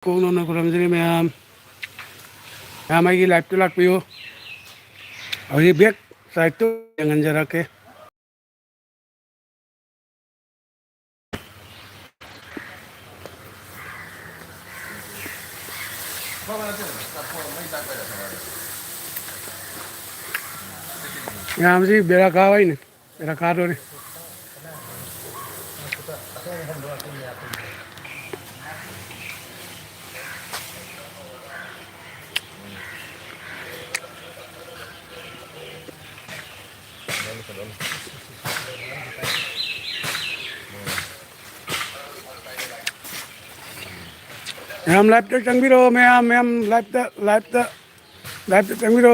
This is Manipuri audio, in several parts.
Kuno kuramjini मैम आएगी लाइव तो लाग पियो और ये बैग साइड तो jangan jarak ke यहाँ sih bela kawa ini bela kado nih ma'am live तो चंग बिरो मैम लाइव तो चंग बिरो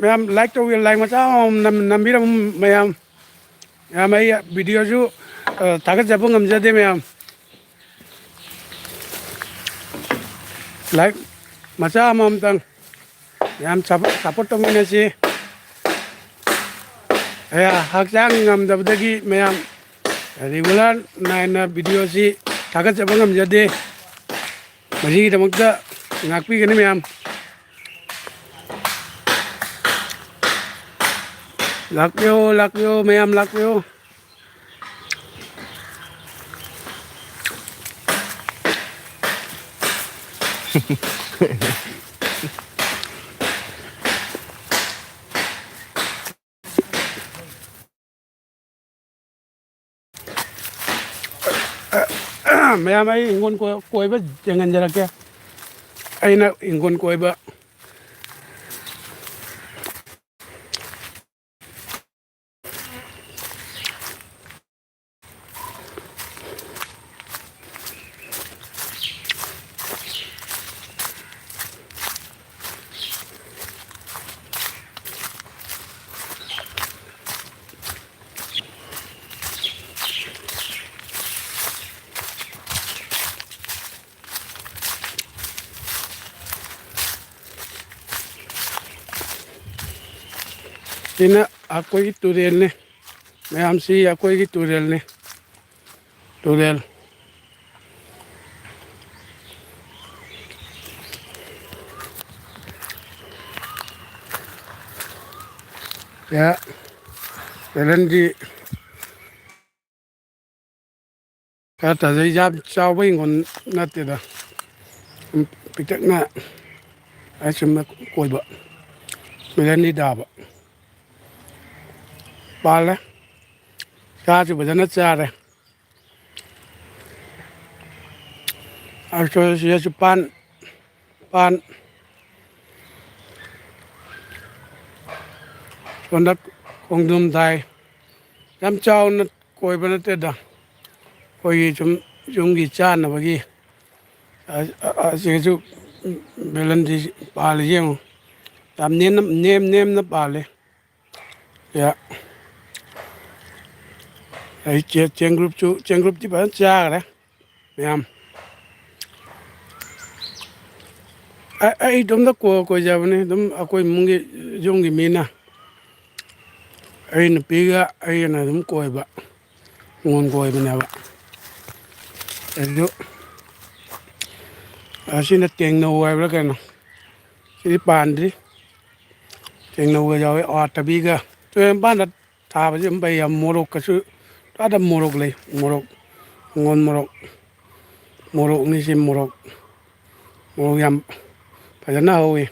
मैम लाइक तो लाइक मचा नम बिरो मैम मैम आई वीडियो जो ताकत जब हम जदे मैम लाइक मचा हम तंग मैम सपोर्ट तो मैंने सी हकचांग ngam dabdagi मैम रेगुलर नायना वीडियो सी ताकत जब हम जदे मजी की दमकता ngakpi gani ma'am lakpyo ma'am lakpyo ma'am आई इंगोन कोई बा jangan jarak ya aina ingon koy ba Ina aku ini tutorial nih, मैम सी aku ini tutorial nih, tutorial. Ya, kalian di kata saya jam cawe ngon nanti dah, pitak na, ayo cuma koi ba, kalian di dah ba. Pala cha chu bajana cha re acho ye chu pan sonda kongdum dai jam chao na koi bana te da koi chung gi cha na ba gi a se chu belan di pal yeng tam nem na pale ya ai chen group ti ban cha re ma'am ai dom da ko ja bane dom akoi mungi jongi mina ai na piga ai na dom koi ba ngon koi bane ba edo asina teng no wa bla kana si pandri teng no wa ja wa ta biga to ban da ta ba jim bai am morok ka su ta da morok le morok ngon morok ni si morok yam fajana hoy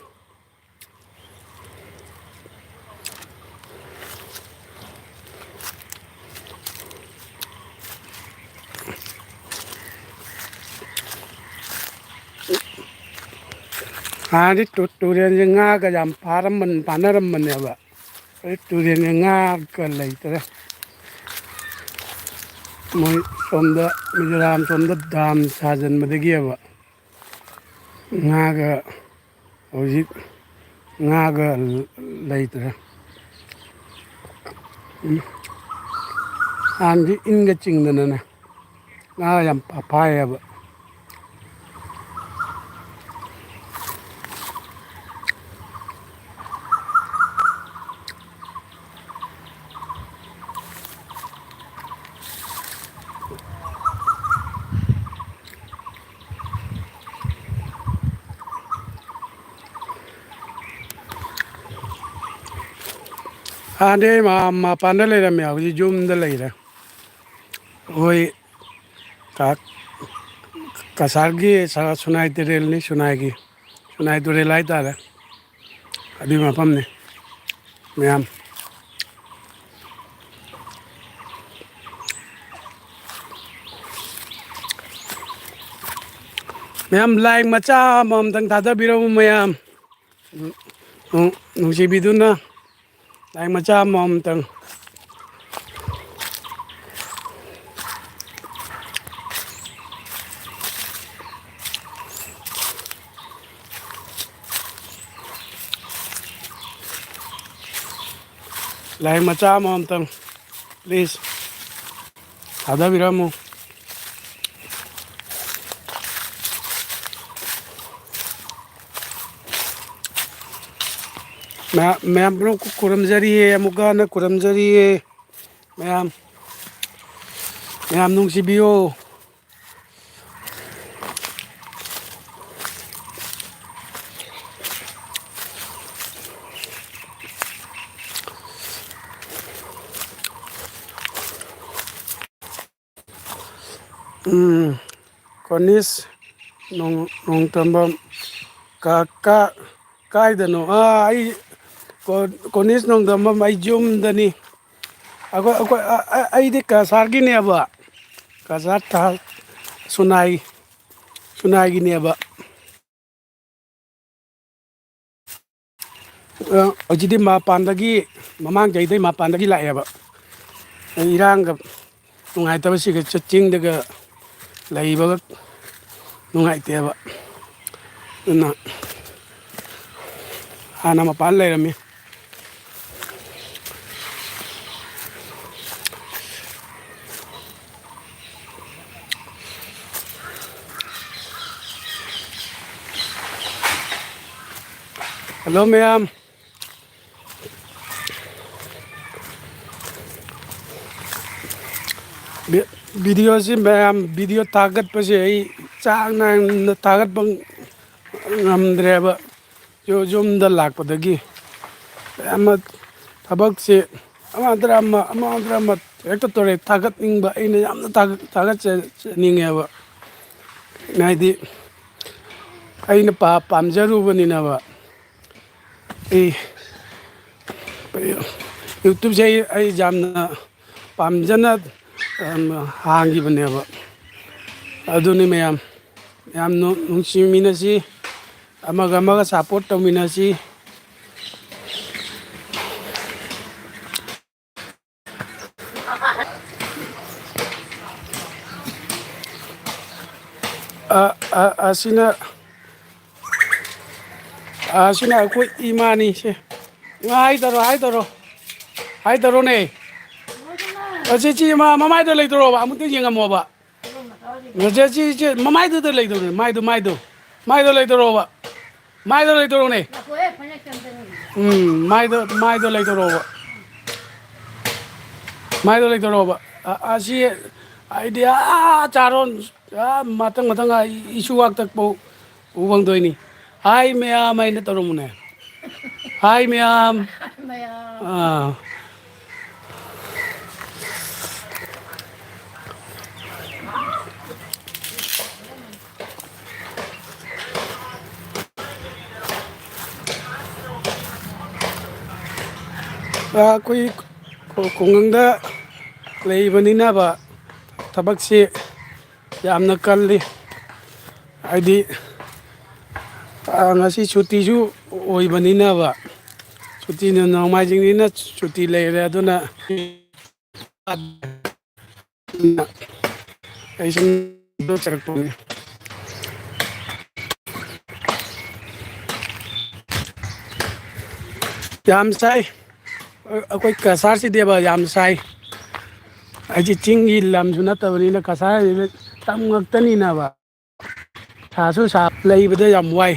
di tutorial nga ka jam panaram man ya ba tutorial nga ka lai tara moi somda mizoram somda dam sajan madagi ba nga ga hojik nga ga lai tara andi inga chingdana na nga jam papaya ba ꯍꯥꯟꯅꯗꯤ ꯑꯩ ꯃꯄꯥꯟꯗ ꯂꯩꯔꯝꯃꯦ ꯍꯧꯖꯤꯛ ꯌꯨꯝꯗ ꯂꯩꯔꯦ ꯑꯩꯈꯣꯏ ꯀꯁꯥꯔꯒꯤ ꯁꯨꯅꯥꯏ ꯇꯨꯔꯦꯜꯅꯤ ꯁꯨꯅꯥꯏ ꯇꯨꯔꯦꯜ ꯍꯥꯏꯇꯥꯔꯦ ꯑꯗꯨꯒꯤ ꯃꯐꯝꯅꯤ ꯃꯌꯥꯝ ꯃꯌꯥꯝ ꯂꯥꯏꯛ ꯃꯆꯥ ꯑꯃꯃꯝꯇꯪ ꯊꯥꯗꯕꯤꯔꯝꯃꯨ ꯃꯌꯥꯝ ꯅꯨꯡꯁꯤꯕꯤꯗꯨꯅ ꯂꯥꯏꯛ ꯃꯆꯥ ꯑꯃꯃꯝꯇꯪ ꯂꯥꯏꯛ ꯃꯆꯥ ꯑꯃꯃꯝꯇꯪ ꯄ꯭ꯂꯤꯖ ꯊꯥꯗꯕꯤꯔꯝꯃꯨ ꯃꯌꯥꯝ ꯄꯨꯝꯅꯃꯛ ꯈꯨꯔꯨꯝꯖꯔꯤꯌꯦ ꯑꯃꯨꯛꯀ ꯍꯟꯅ ꯈꯨꯔꯨꯝꯖꯔꯤꯌꯦ ꯃꯌꯥꯝ ꯃꯌꯥꯝ ꯅꯨꯡꯁꯤꯕꯤꯌꯨ ꯀꯣꯅꯤꯁ ꯅꯣꯡꯊꯝꯕꯝ ꯀꯥꯏꯗꯅꯣ ꯑꯩ ꯀꯣꯅꯤꯁ ꯅꯣꯡꯊꯝꯕꯝ ꯑꯩ ꯌꯨꯝꯗꯅꯤ ꯑꯩꯗꯤ ꯀꯁꯥꯔꯒꯤꯅꯦꯕ ꯀꯁꯥꯔ ꯁꯨꯅꯥꯏꯒꯤꯅꯦꯕ ꯍꯧꯖꯤꯛꯇꯤ ꯃꯄꯥꯟꯗꯒꯤ ꯃꯃꯥꯡ ꯆꯍꯤꯗꯩ ꯃꯄꯥꯟꯗꯒꯤ ꯂꯥꯛꯑꯦꯕ ꯏꯔꯥꯡꯒ ꯅꯨꯡꯉꯥꯏꯇꯕꯁꯤꯒ ꯆꯤꯡꯗꯒ ꯂꯩꯕꯒ ꯅꯨꯡꯉꯥꯏꯇꯦꯕ ꯑꯗꯨꯅ ꯍꯥꯟꯅ ꯃꯄꯥꯟ ꯂꯩꯔꯝꯃꯤ ꯍꯜꯂꯣ ꯃꯌꯥꯝ ꯚꯤꯗꯤꯑꯣꯁꯤ ꯃꯌꯥꯝ ꯚꯤꯗꯤꯑꯣ ꯊꯥꯒꯠꯄꯁꯦ ꯑꯩ ꯆꯥꯡ ꯅꯥꯏꯅ ꯊꯥꯒꯠꯄ ꯉꯝꯗ꯭ꯔꯦꯕ ꯌꯨꯝꯗ ꯂꯥꯛꯄꯗꯒꯤ ꯑꯃ ꯊꯕꯛꯁꯦ ꯑꯃ ꯍꯦꯛꯇ ꯇꯧꯔꯦ ꯊꯥꯒꯠꯅꯤꯡꯕ ꯑꯩꯅ ꯌꯥꯝꯅ ꯊꯥꯒꯠꯆꯅꯤꯡꯉꯦꯕ ꯍꯥꯏꯗꯤ ꯑꯩꯅ ꯄꯥꯝꯖꯔꯨꯕꯅꯤꯅꯕ ꯑꯩ ꯌꯨꯇꯨꯞꯁꯦ ꯑꯩ ꯌꯥꯝꯅ ꯄꯥꯝꯖꯅ ꯍꯥꯡꯈꯤꯕꯅꯦꯕ ꯑꯗꯨꯅꯤ ꯃꯌꯥꯝ ꯌꯥꯝ ꯅꯨꯡꯁꯤꯃꯤꯟꯅꯁꯤ ꯑꯃꯒ ꯑꯃꯒ ꯁꯞꯄꯣꯔꯠ ꯇꯧꯃꯤꯟꯅꯁꯤ ꯑꯁꯤꯅ ꯑꯁꯤꯅ ꯑꯩꯈꯣꯏ ꯏꯃꯥꯅꯤ ꯁꯦ ꯏꯃꯥ ꯍꯥꯏꯗꯔꯣꯅꯦ ꯑꯁꯤꯆꯤ ꯃꯃꯥꯏꯗ ꯂꯩꯗꯣꯔꯣꯕ ꯑꯃꯨꯛꯇ ꯌꯦꯡꯉꯝꯃꯣꯕ ꯉꯁꯤꯁꯦ ꯃꯃꯥꯏꯗꯨꯗ ꯂꯩꯗꯧꯅꯦ ꯃꯥꯏꯗꯣ ꯂꯩꯗꯣꯔꯣꯕ ꯃꯥꯏꯗꯣ ꯂꯩꯗꯣꯔꯣꯅꯦ ꯃꯥꯏꯗꯣ ꯂꯩꯗꯣꯔꯣꯕ ꯃꯥꯏꯗꯣ ꯂꯩꯗꯣꯔꯣꯕ ꯑꯁꯤ ꯑꯩꯗꯤ ꯆꯥꯔꯣꯟ ꯃꯊꯪ ꯏꯁꯨ ꯋꯥꯛꯇꯛꯄꯧ ꯎ ꯐꯪꯗꯣꯏꯅꯤ ꯍꯥꯏ ꯃꯌꯥꯝ ꯑꯩꯅ ꯇꯧꯔꯝꯃꯨꯅꯦ ꯍꯥꯏ ꯃꯌꯥꯝ ꯑꯩꯈꯣꯏ ꯈꯨꯡꯒꯪꯗ ꯂꯩꯕꯅꯤꯅꯕ ꯊꯕꯛꯁꯤ ꯌꯥꯝꯅ ꯀꯜꯂꯤ ꯍꯥꯏꯗꯤ ꯉꯁꯤ ꯁꯨꯇꯤꯁꯨ ꯑꯣꯏꯕꯅꯤꯅꯕ ꯁꯨꯇꯤꯅ ꯅꯣꯡꯃꯥꯏꯖꯤꯡꯅꯤꯅ ꯁꯨꯇꯤ ꯂꯩꯔꯦ ꯑꯗꯨꯅ ꯑꯩ ꯁꯨꯝ ꯆꯔꯛꯄꯅꯤ ꯌꯥꯝ ꯁꯥꯏ ꯑꯩꯈꯣꯏ ꯀꯁꯥꯔꯁꯤꯗꯦꯕ ꯌꯥꯝ ꯁꯥꯏ ꯑꯩꯁꯦ ꯆꯤꯡꯒꯤ ꯂꯝꯁꯨ ꯅꯠꯇꯕꯅꯤꯅ ꯀꯁꯥꯔꯁꯤꯅ ꯇꯝ ꯉꯛꯇꯅꯤꯅꯕ ꯁꯥꯁꯨ ꯂꯩꯕꯗ ꯌꯥꯝ ꯋꯥꯏ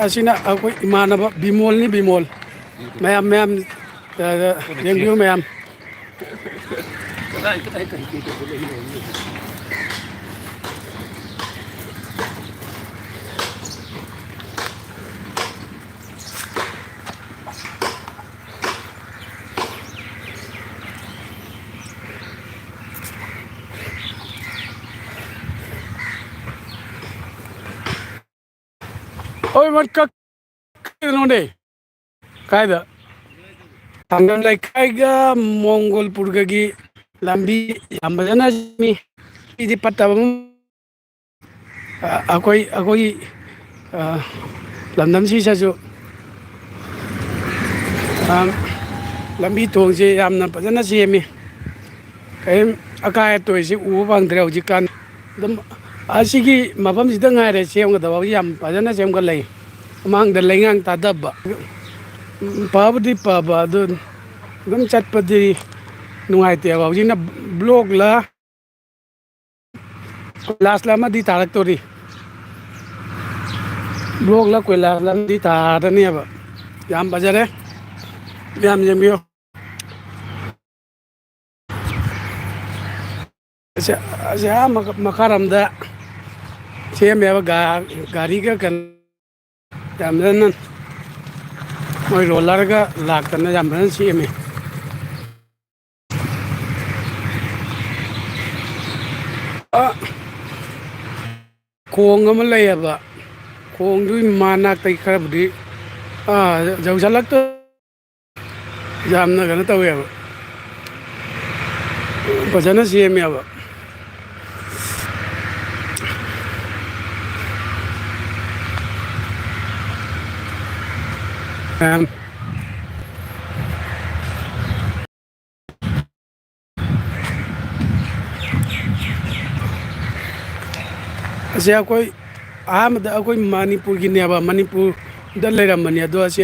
ꯑꯁꯤꯅ ꯑꯩꯈꯣꯏ ꯏꯃꯥꯟꯅꯕ ꯕꯤꯃꯣꯜꯅꯤ ꯕꯤꯃꯣꯜ ꯃꯌꯥꯝ ꯃꯌꯥꯝ ꯌꯦꯡꯕꯤꯌꯨ ꯃꯌꯥꯝ oi mat kak nonde kaida Tangam Laikaiga Mongolpurgagi lambi yambajana mi idi patabam akoi lamdam si sasu lambi thongse yamna pajana semi kai akai toisi uba bangdre hojikan dum asigi mafam sida ngaire semgadawa yam pajana semga lei amangda lengang tadabba pabdi paba adun gam chatpadi nuaite ba hojina blog la last la ma di tarak tori blog la koila la di tarani ba yam bajare yam jembiyo asa makaramda sem ya gari ga kan yam nan moi roller ga laktana yam nan semi khong ama layaba khong du manak tai kharabdi jau jalak to jamna gana taweba bajana semi aba ase akoi ahmada akoi manipur gi neba manipur da leiramani ado ase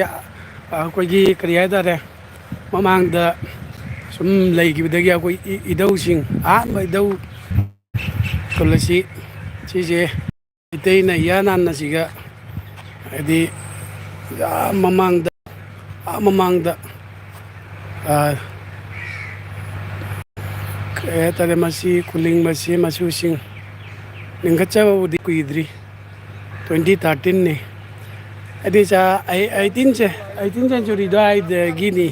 akoi gi kari haidare mamang da sum leigibdagi akoi idau sing idau kolasi sije iteina yanan nasiga adi mamangda kaya tare masi kuling masi masusing ningkachawudi kuidri 2013 ne adi sa 18 century do ai de gini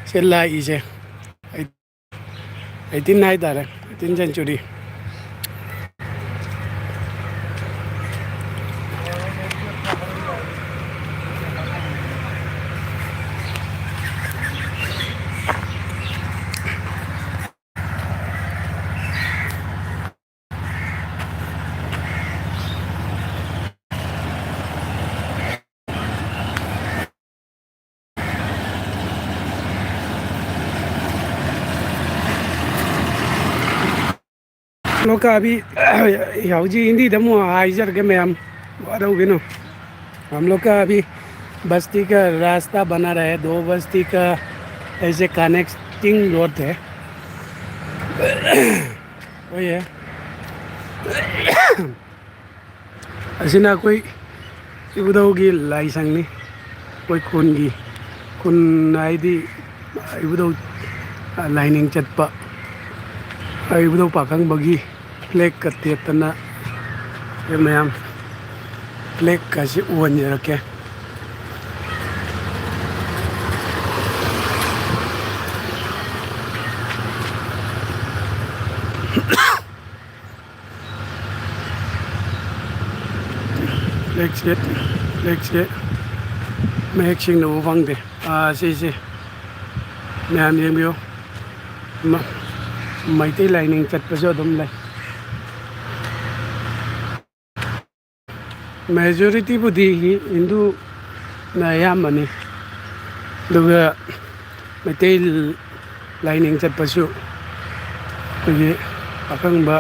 sella ise 18 ai dare 18 century लोका अभी यावजी हिंदी दमो आइजर के मैम वादोगे नो हम लोग का अभी बस्ती का रास्ता बना रहा है 2 बस्ती का ऐसे कनेक्टिंग रोड है वही है असिना कोई इबुदोगी लाइसंगनी कोई खुन आईदी इबुदो लाइनिंग चटपा इबुदो पाखंग बगी फ्लैग कतेतना ये मैम फ्लैग कासी उवन रखे फ्लैग से महक सिंह नो फंगदे से मैम येमियो मैते लाइनिंग चटपसो अदुम लाई मेजॉरिटी बुदी हिंदू ना यामनी दुगा मैते लाइनिंग चटपसो कोई पाखंबा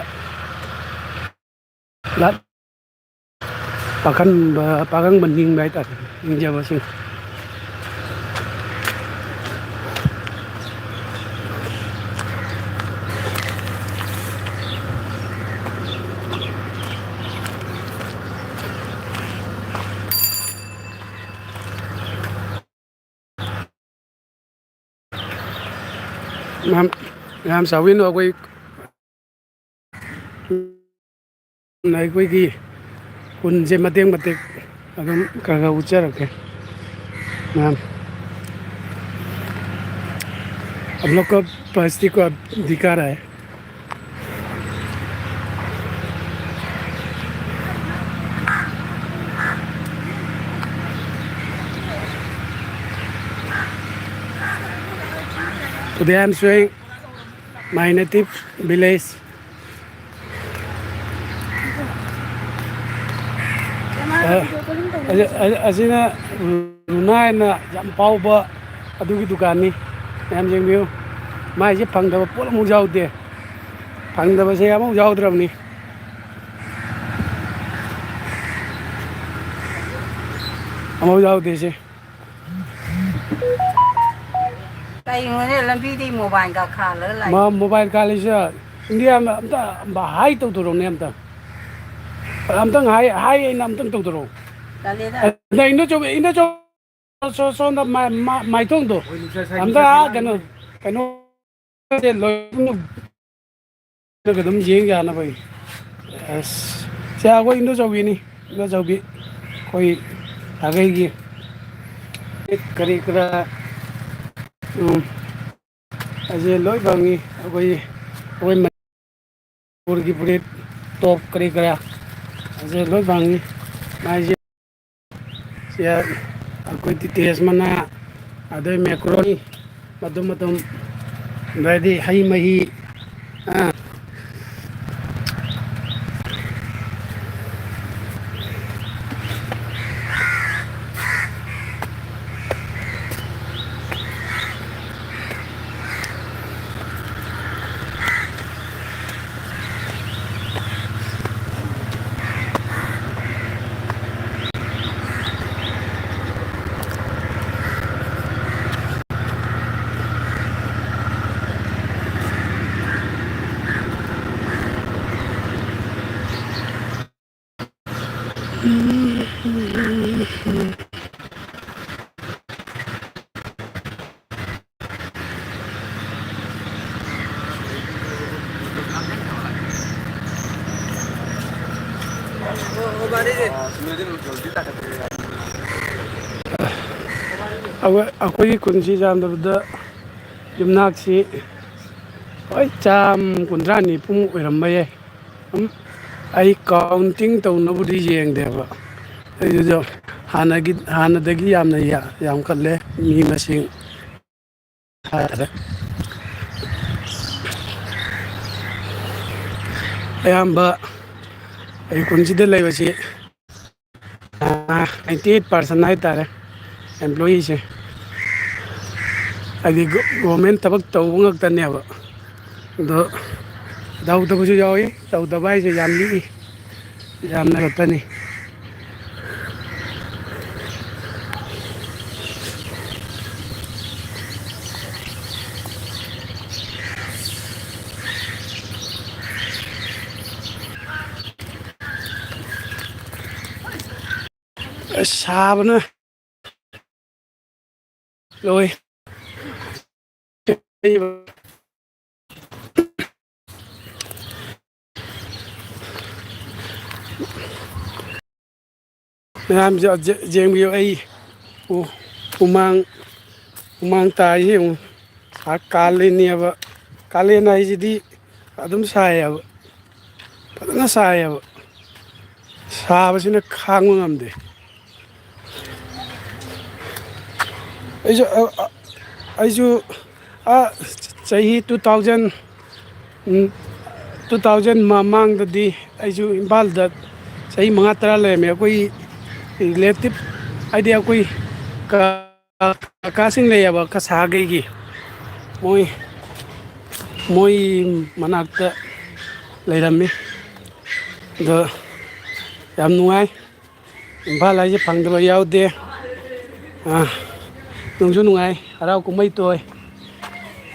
lat pakan bening baik tak inja basing ꯃꯌꯥꯝ ꯃꯌꯥꯝ ꯆꯥꯎꯋꯤꯅꯣ ꯑꯩꯈꯣꯏꯒꯤ ꯈꯨꯟꯁꯦ ꯃꯇꯦꯛ ꯃꯇꯦꯛ अदम खरखर ऊंचा रखें मैम। हम लोग को परिस्थिति को दिखा रहा है। Today I am showing my native village. असीना रुनायना यम पाउबा अदुगी दुकानी मैम जेंबियो माइसे फंगदबा पोल अमु जाउदे फंगदबसे अमु जाउद्रबनी अमु जाउदे से कहीं लंबी दी मोबाइल का खा ले मोबाइल खाली से इंडिया में अमता हाई तो ने अमता हाई अमता तो इन जो सो माइ तो अमता कनो कनो कदम येंग जाना भाई से आगो इन चौबीनी इन चौबी कोई आगे की करी करा अजे लोई बांगी कोई कोई मणिपुर की पूरी टॉप करी करा अजे लोई बांगी माइजे से कोई तेज मना अदे मैक्रोनी मधुम मधुम रेडी हई मही अखोई कुंसी जामदबदा युमनाक्सी ओय चाम कुंद्रा निपुम ओइरमबये आई काउंटिंग तौनबुदी येंगदेबा जो हानदगी यामना याम कल्ले मी मसिंग हारे अयाम्बा आई कुंसीदे लेबसी 98% हाइतारे एम्प्लॉई से अभी गवर्नमेंट तबक तौब ngaktaneba do दाउदबसु यावी दाउदबा से यामली यामना गतनी साबना लोई मैम जेंबियो आई उमांग ताई कालेनियब कालेन आइजिदी अदुम सायब फजना सायब साबसिना खांगो ngamde अइजु चाही 2000 ममांगददी अइजु इम्फालदा चाही 5-10 लेमे कोई रिलेटिव आइडिया कोई कासिंग लेयबा कसागैगी मोई मनाक्ता लेरम्मी द याम नुआई इम्फाल आइजे फंगदबा याउदे नुंजु नुआई हराव कुमै तोय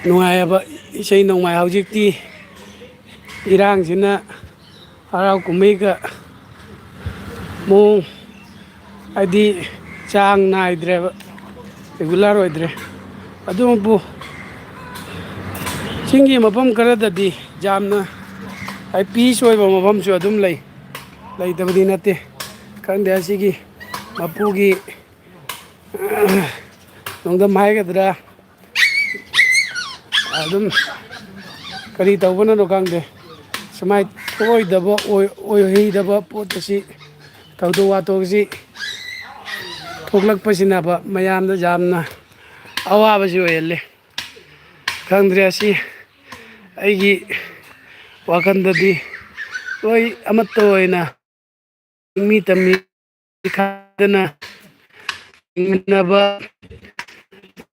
नुआयबा इसै नोंमाय हौजिकती इरांगसिना हराव कुमैगा मों आदि चांग नाइद्रेबा रेगुलर ओइद्रे अदुमबु ꯆꯤꯡꯒꯤ ꯃꯐꯝ ꯈꯔꯗꯗꯤ ꯌꯥꯝꯅ ꯄꯤꯁ ꯑꯣꯏꯕ ꯃꯐꯝꯁꯨ ꯑꯗꯨꯝ ꯂꯩꯇꯕꯗꯤ ꯅꯠꯇꯦ ꯈꯪꯗꯦ ꯑꯁꯤꯒꯤ ꯃꯄꯨꯒꯤ ꯅꯣꯡꯗꯝ ꯍꯥꯏꯒꯗ꯭ꯔꯥ ꯑꯗꯨꯝ ꯀꯔꯤ ꯇꯧꯕꯅꯅꯣ ꯈꯪꯗꯦ ꯁꯨꯃꯥꯏ ꯊꯣꯛꯑꯣꯏꯗꯕ ꯑꯣꯏꯍꯩꯗꯕ ꯄꯣꯠ ꯑꯁꯤ ꯊꯧꯗꯣꯛ ꯋꯥꯊꯣꯛꯁꯤ ꯊꯣꯛꯂꯛꯄꯁꯤꯅꯕ ꯃꯌꯥꯝꯗ ꯌꯥꯝꯅ ꯑꯋꯥꯕꯁꯤ ꯑꯣꯏꯍꯜꯂꯤ ꯈꯪꯗ꯭ꯔꯦ ꯑꯁꯤ ꯑꯩꯒꯤ ꯋꯥꯈꯜꯗꯗꯤ ꯂꯣꯏ ꯑꯃꯠꯇ ꯑꯣꯏꯅ ꯃꯤ ꯇꯝꯃꯤ ꯈꯥꯗꯅ ꯍꯤꯡꯃꯤꯟꯅꯕ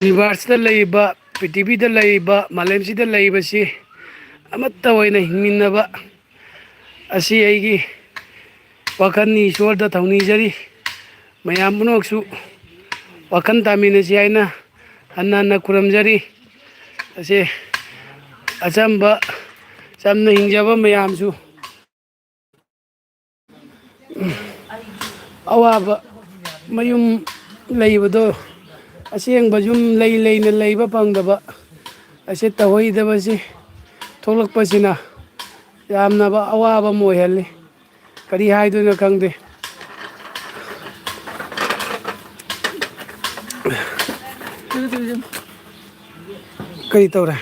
ꯌꯨꯅꯤꯚꯔꯁꯇ ꯂꯩꯔꯤꯕ ꯄ꯭ꯔꯤꯊꯤꯕꯤꯗ ꯂꯩꯔꯤꯕ ꯃꯥꯂꯦꯝꯁꯤꯗ ꯂꯩꯔꯤꯕꯁꯤ ꯑꯃꯠꯇ ꯑꯣꯏꯅ ꯍꯤꯡꯃꯤꯟꯅꯕ ꯑꯁꯤ ꯑꯩꯒꯤ ꯋꯥꯈꯜꯅꯤ ꯏꯁꯣꯔꯗ ꯊꯧꯅꯤꯖꯔꯤ ꯃꯌꯥꯝ ꯄꯨꯝꯅꯃꯛꯁꯨ ꯋꯥꯈꯜ ꯇꯥꯃꯤꯟꯅꯁꯤ ꯍꯥꯏꯅ ꯍꯟꯅ ꯍꯟꯅ ꯈꯨꯔꯨꯝꯖꯔꯤ ꯑꯁꯤ ꯑꯆꯝꯕ ꯆꯝꯅ ꯍꯤꯡꯖꯕ ꯃꯌꯥꯝꯁꯨ ꯑꯋꯥꯕ ꯃꯌꯨꯝ ꯂꯩꯕꯗꯣ ꯑꯁꯦꯡꯕ ꯌꯨꯝ ꯂꯩꯅ ꯂꯩꯕ ꯐꯪꯗꯕ ꯑꯁꯤ ꯇꯧꯍꯩꯗꯕꯁꯤ ꯊꯣꯛꯂꯛꯄꯁꯤꯅ ꯌꯥꯝꯅꯕ ꯑꯋꯥꯕ ꯑꯃ ꯑꯣꯏꯍꯜꯂꯤ ꯀꯔꯤ ꯍꯥꯏꯗꯣꯏꯅꯣ ꯈꯪꯗꯦ ꯀꯔꯤ ꯇꯧꯔꯦ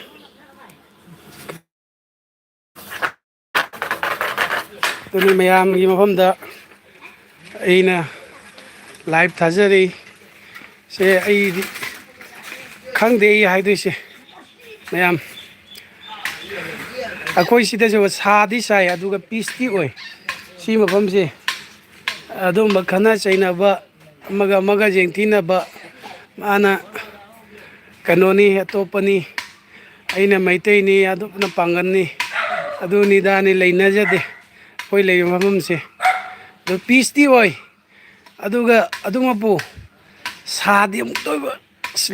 ꯑꯗꯨꯅꯤ ꯃꯌꯥꯝꯒꯤ ꯃꯐꯝꯗ ꯑꯩꯅ ꯂꯥꯏꯚ ꯊꯥꯖꯔꯤ ꯁꯦ ꯑꯩꯗꯤ ꯈꯪꯗꯦ ꯑꯩ ꯍꯥꯏꯗꯣꯏꯁꯦ ꯃꯌꯥꯝ ꯑꯩꯈꯣই ꯁꯤꯗꯁꯨ ꯁꯥꯗꯤ ꯁꯥꯏ ꯑꯗꯨꯒ ꯄꯤꯁꯇꯤ ꯑꯣꯏ ꯁꯤ ꯃꯐꯝꯁꯦ ꯑꯗꯨꯝꯕ ꯈꯠꯅ ꯆꯩꯅꯕ ꯑꯃꯒ ꯌꯦꯡꯊꯤꯅꯕ ꯃꯥꯅ ꯀꯩꯅꯣꯅꯤ ꯑꯇꯣꯞꯄꯅꯤ ꯑꯩꯅ ꯃꯩꯇꯩꯅꯤ ꯑꯗꯨꯅ ꯄꯥꯡꯒꯟꯅꯤ ꯑꯗꯨꯅꯤꯗꯥꯅꯤ ꯂꯩꯅꯖꯗꯦ ꯑꯩꯈꯣꯏ ꯂꯩꯕ ꯃꯐꯝꯁꯦ ꯑꯗꯨ ꯄꯤꯁꯇꯤ ꯑꯣꯏ ꯑꯗꯨꯒ ꯑꯗꯨꯃꯛꯄꯨ ꯁꯥꯗꯤ ꯑꯃꯨꯛꯇ ꯑꯣꯏꯕ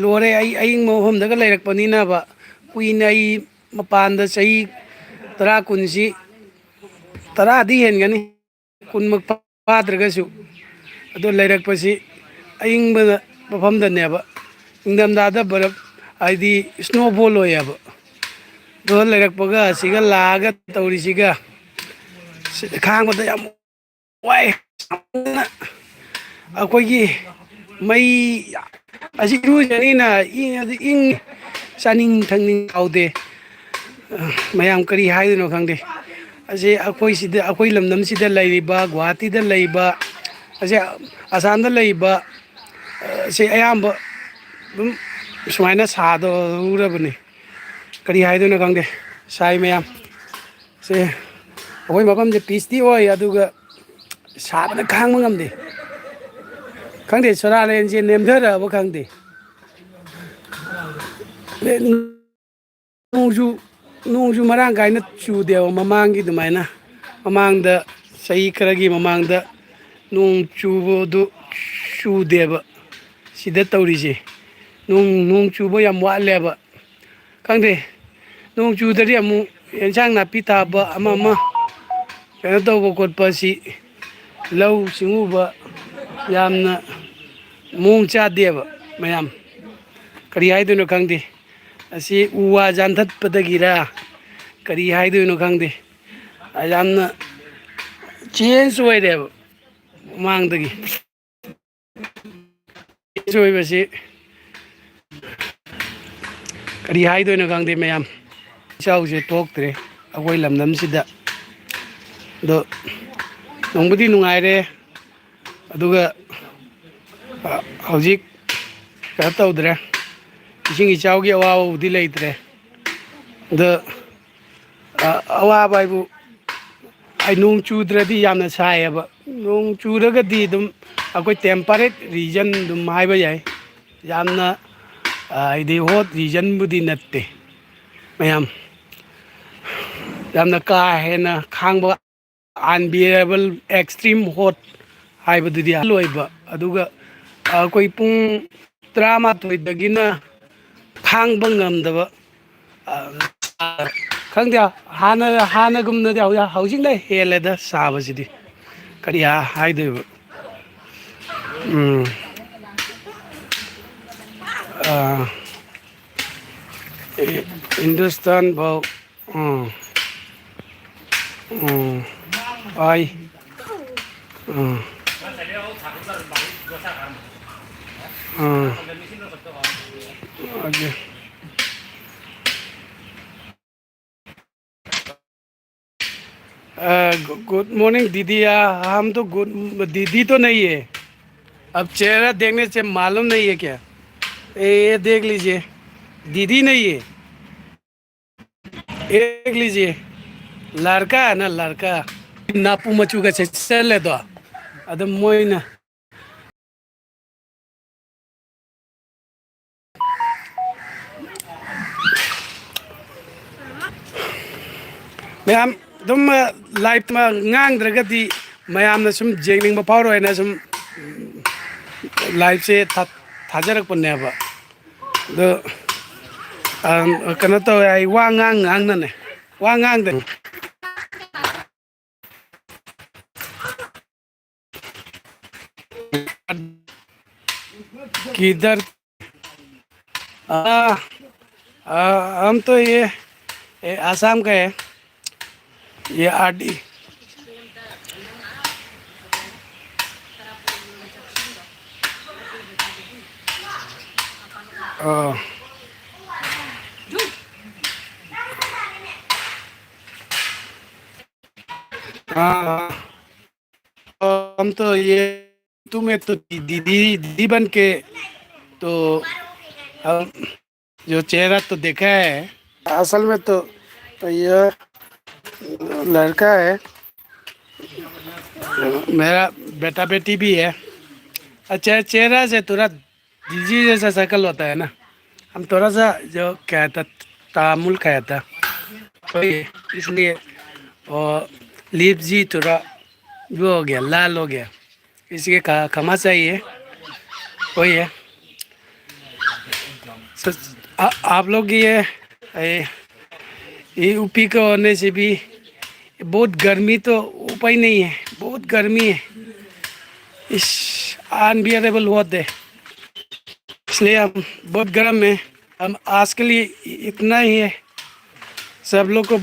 ꯂꯣꯏꯔꯦ ꯑꯩ ꯑꯌꯤꯡꯕ ꯃꯐꯝꯗꯒ ꯂꯩꯔꯛꯄꯅꯤꯅꯕ ꯀꯨꯏꯅ ꯑꯩ ꯃꯄꯥꯟꯗ ꯆꯍꯤ 10 ꯀꯨꯟꯁꯤ 10ꯗꯤ ꯍꯦꯟꯒꯅꯤ ꯀꯨꯟꯃꯛ ꯐꯥꯗ꯭ꯔꯒꯁꯨ ꯑꯗꯨ ꯂꯩꯔꯛꯄꯁꯤ ꯑꯌꯤꯡꯕ ꯃꯐꯝꯗꯅꯦꯕ ꯏꯪꯊꯝꯊꯥꯗ ꯕꯔꯞ ꯍꯥꯏꯗꯤ ꯏꯁꯅꯣꯐꯣꯜ ꯑꯣꯏꯌꯦꯕ ꯑꯗꯨꯒ ꯂꯩꯔꯛꯄꯒ ꯑꯁꯤꯒ ꯂꯥꯛꯑꯒ ꯇꯧꯔꯤꯁꯤꯒ ꯈꯥꯡꯕꯗ ꯌꯥꯝ ꯋꯥꯏ ꯑꯩꯈꯣꯏꯒꯤ ꯃꯩ ꯑꯁꯤ ꯏꯔꯨꯖꯅꯤꯅ ꯏꯪ ꯆꯥꯅꯤꯡ ꯊꯛꯅꯤꯡ ꯌꯥꯎꯗꯦ ꯃꯌꯥꯝ ꯀꯔꯤ ꯍꯥꯏꯗꯣꯏꯅꯣ ꯈꯪꯗꯦ ꯑꯁꯤ ꯑꯩꯈꯣꯏ ꯁꯤꯗ ꯑꯩꯈꯣꯏ ꯂꯝꯗꯝꯁꯤꯗ ꯂꯩꯔꯤꯕ ꯒꯨꯍꯥꯇꯤꯗ ꯂꯩꯕ ꯑꯁꯤ ꯑꯁꯥꯝꯗ ꯂꯩꯕ ꯑꯁꯤ ꯑꯌꯥꯝꯕ ꯑꯗꯨꯝ ꯁꯨꯃꯥꯏꯅ ꯁꯥꯗꯧꯔꯕꯅꯤ ꯀꯔꯤ ꯍꯥꯏꯗꯣꯏꯅꯣ ꯈꯪꯗꯦ ꯁꯥꯏ ꯃꯌꯥꯝ ꯁꯦ ꯑꯩꯈꯣꯏ ꯃꯐꯝꯁꯦ ꯄꯤꯁꯇꯤ ꯑꯣꯏ ꯑꯗꯨꯒ ꯁꯥꯕꯅ ꯈꯥꯡꯕ ꯉꯝꯗꯦ ꯈꯪꯗꯦ ꯆꯨꯔꯥꯂꯦꯟꯁꯦ ꯅꯦꯝꯊꯔꯛꯑꯕ ꯈꯪꯗꯦ ꯅꯣꯡꯁꯨ ꯃꯔꯥꯡ ꯀꯥꯏꯅ ꯆꯨꯗꯦꯕ ꯃꯃꯥꯡꯒꯤ ꯑꯗꯨꯃꯥꯏꯅ ꯃꯃꯥꯡꯗ ꯆꯍꯤ ꯈꯔꯒꯤ ꯃꯃꯥꯡꯗ ꯅꯣꯡ ꯆꯨꯕꯗꯨ ꯆꯨꯗꯦꯕ ꯁꯤꯗ ꯇꯧꯔꯤꯁꯦ ꯅꯣꯡ ꯆꯨꯕ ꯌꯥꯝ ꯋꯥꯠꯂꯦꯕ ꯈꯪꯗꯦ ꯅꯣꯡ ꯆꯨꯗ꯭ꯔꯗꯤ ꯑꯃꯨꯛ ꯑꯦꯟꯁꯥꯡ ꯅꯥꯄꯤ ꯊꯥꯕ ꯑꯃ ꯀꯩꯅꯣ ꯇꯧꯕ ꯈꯣꯠꯄ ꯑꯁꯤ ꯂꯧꯎ ꯁꯤꯡꯎꯕ ꯌꯥꯝꯅ ꯃꯑꯣꯡ ꯆꯥꯗꯦꯕ ꯃꯌꯥꯝ ꯀꯔꯤ ꯍꯥꯏꯗꯣꯏꯅꯣ ꯈꯪꯗꯦ ꯑꯁꯤ ꯎ ꯋꯥ ꯌꯥꯟꯊꯠꯄꯗꯒꯤꯔ ꯀꯔꯤ ꯍꯥꯏꯗꯣꯏꯅꯣ ꯈꯪꯗꯦ ꯌꯥꯝꯅ ꯆꯦꯟꯖ ꯑꯣꯏꯔꯦꯕ ꯃꯃꯥꯡꯗꯒꯤ ꯆꯦꯟꯖ ꯑꯣꯏꯕꯁꯤ ꯀꯔꯤ ꯍꯥꯏꯗꯣꯏꯅꯣ ꯈꯪꯗꯦ ꯃꯌꯥꯝ ꯏꯆꯥꯎꯁꯦ ꯊꯣꯛꯇ꯭ꯔꯦ ꯑꯩꯈꯣꯏ ꯂꯝꯗꯝꯁꯤꯗ ꯑꯗꯣ ꯅꯨꯡꯕꯨꯗꯤ ꯅꯨꯡꯉꯥꯏꯔꯦ ꯑꯗꯨꯒ ꯍꯧꯖꯤꯛ ꯀꯩꯅꯣ ꯇꯧꯗ꯭ꯔꯦ ꯏꯁꯤꯡ ꯏꯆꯥꯎꯒꯤ ꯑꯋꯥꯕꯕꯨꯗꯤ ꯂꯩꯇ꯭ꯔꯦ ꯑꯗ ꯑꯋꯥꯕ ꯍꯥꯏꯕꯨ ꯅꯣꯡ ꯆꯨꯗ꯭ꯔꯗꯤ ꯌꯥꯝꯅ ꯁꯥꯏꯌꯦꯕ ꯅꯣꯡ ꯆꯨꯔꯒꯗꯤ ꯑꯗꯨꯝ ꯑꯩꯈꯣꯏ ꯇꯦꯝꯄꯔꯦꯠ ꯔꯤꯖꯟ ꯑꯗꯨꯝ ꯍꯥꯏꯕ ꯌꯥꯏ ꯌꯥꯝꯅ ꯍꯥꯏꯗꯤ ꯍꯣꯠ ꯔꯤꯖꯟꯕꯨꯗꯤ ꯅꯠꯇꯦ ꯃꯌꯥꯝ ꯌꯥꯝꯅ ꯀꯥ ꯍꯦꯟꯅ ꯈꯥꯡꯕ ꯑꯟꯕꯤꯌꯔꯦꯕꯜ ꯑꯦꯛꯁꯇ꯭ꯔꯤꯝ ꯍꯣꯠ ꯍꯥꯏꯕꯗꯨꯗꯤ ꯑꯣꯏꯕ ꯑꯗꯨꯒ ꯑꯩꯈꯣই ꯄꯨꯡ 11 ꯈꯥꯡꯕ ꯉꯝꯗꯕ ꯈꯪꯗꯦ ꯍꯥꯟꯅꯒꯨꯝꯅꯗꯤ ꯍꯧꯖꯤꯛꯅ ꯍꯦꯜꯂꯦꯗ ꯁꯥꯕꯁꯤꯗꯤ ꯀꯔꯤ ꯍꯥꯏꯗꯣꯏꯕ हिंदुस्तान भाव आई आगे गुड मॉर्निंग दीदी। हम तो गुड दीदी तो नहीं है। अब चेहरा देखने से मालूम नहीं है क्या? ये देख लीजिए, दीदी नहीं है। ये देख लीजिए, लड़का है ना, लड़का। नापू मचू का चले तो अदम मोई ना मैम तुम लाइफ में ngang मैम ने सुम जेंगलिंग पावर है ना सुम लाइफ से थाजरक पन्ने अब दो कना तो आई वा ngang ना ने वा ngang दे किधर आ, हम तो ये आसाम का है, ये आरडी। हाँ हम तो ये तुम्हें तो दीदी दीदी बन के तो हम जो चेहरा तो देखा है, असल में तो ये लड़का है, मेरा बेटा बेटी भी है। अच्छा चेहरा से थोड़ा दीदी जैसा शक्ल होता है ना। हम थोड़ा सा जो क्या था तामुल खाया था वही है, इसलिए। और लिप जी थोड़ा वो हो गया, लाल हो गया, इसलिए खमा चाहिए वही है। आप लोग ये यूपी के होने से भी बहुत गर्मी तो उपाय नहीं है, बहुत गर्मी है, इस अनबियरेबल बहुत है। इसलिए हम बहुत गर्म है। हम आज के लिए इतना ही है। सब लोग को